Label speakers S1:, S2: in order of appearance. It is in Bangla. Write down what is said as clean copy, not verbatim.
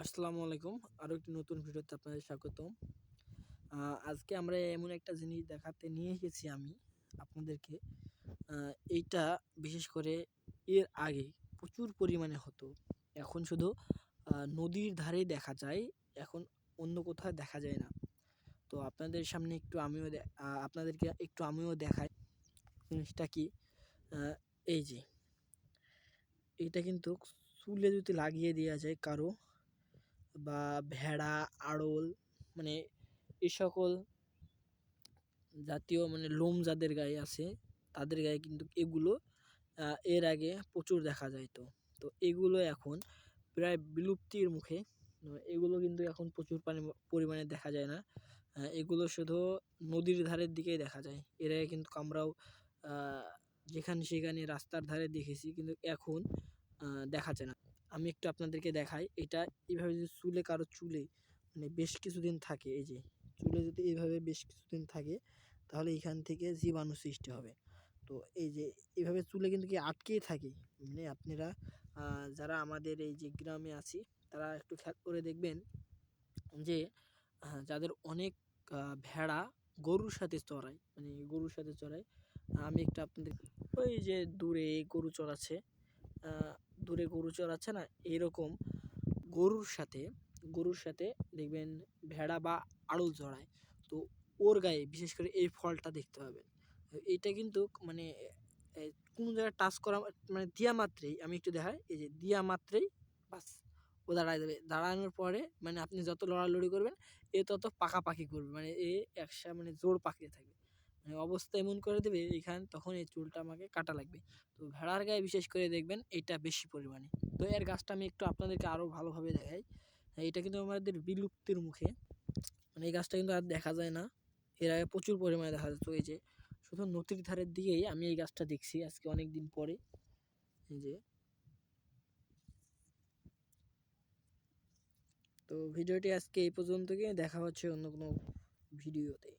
S1: আসসালামু আলাইকুম। আরো একটি নতুন ভিডিওতে আপনাদের স্বাগতম। আজকে আমরা এমন একটা জিনিস দেখাতে নিয়ে এসেছি আমি আপনাদেরকে। আ এইটা বিশেষ করে এর আগে প্রচুর পরিমাণে হতো। এখন শুধু নদীর ধারেই দেখা যায়। এখন অন্য কোথাও দেখা যায় না। তো আপনাদের সামনে একটু আপনাদেরকে একটু আমিও দেখাই। জিনিসটা কি? আ এই যে এইটা কিন্তু চুলে যদি লাগিয়ে দেয়া যায় কারো বা ভেড়া, আড়ল মানে এ সকল জাতীয় মানে লোম যাদের গায়ে আছে তাদের গায়ে কিন্তু এগুলো এর আগে প্রচুর দেখা যাইতো। তো এগুলো এখন প্রায় বিলুপ্তির মুখে। এগুলো কিন্তু এখন প্রচুর পরিমাণে দেখা যায় না। এগুলো শুধু নদীর ধারের দিকেই দেখা যায়। এর আগে কিন্তু আমরাও আ যেখানে সেখানে রাস্তার ধারে দেখেছি কিন্তু এখন দেখা যায় না। আমি একটু আপনাদেরকে দেখাই। এটা এভাবে যদি কারো চুলে মানে বেশ কিছুদিন থাকে, এই যে চুলে যদি এভাবে বেশ কিছুদিন থাকে তাহলে এখান থেকে জীবাণু সৃষ্টি হবে। তো এই যে এভাবে চুলে কিন্তু কি আটকেই থাকে। মানে আপনারা যারা আমাদের এই যে গ্রামে আছি তারা একটু খেয়াল করে দেখবেন যে যাদের অনেক ভেড়া গরুর সাথে চড়ায়, মানে গরুর সাথে চড়ায়। আমি একটু আপনাদের ওই যে দূরে গরু চড়াচ্ছে, আ দূরে গরু চড়াচ্ছে না? এরকম গরুর সাথে গরুর সাথে দেখবেন ভেড়া বা আড়ল চড়ায়। তো ওর গায়ে বিশেষ করে এই ফলটা দেখতে পাবেন। এইটা কিন্তু মানে কোনো জায়গায় টাচ করা মানে দিয়া মাত্রেই আমি একটু দেখাই, এই যে দিয়া মাত্রেই বাস ও দাঁড়ায় যাবে। দাঁড়ানোর পরে মানে আপনি যত লড়ালড়ি করবেন এ তত পাকাপাকি করবে। মানে এ মানে জোর পাকিয়ে থাকবে। মানে অবস্থা এমন করে দেবে তখন এই চুলটা আমাকে কাটা লাগবে। তো ভেড়ার গায়ে বিশেষ করে দেখবেন এইটা বেশি পরিমাণে। তো এর গাছটা আমি একটু আপনাদেরকে আরও ভালোভাবে দেখাই। এটা কিন্তু আমাদের বিলুপ্তির মুখে। মানে এই গাছটা কিন্তু আর দেখা যায় না। এর আগে প্রচুর পরিমাণে দেখা যেত। এই যে শুধু নদীর ধারের দিকেই আমি এই গাছটা দেখছি আজকে অনেকদিন পরে। এই যে, তো ভিডিওটি আজকে এই পর্যন্তই। দেখা হচ্ছে অন্য কোনো ভিডিওতে।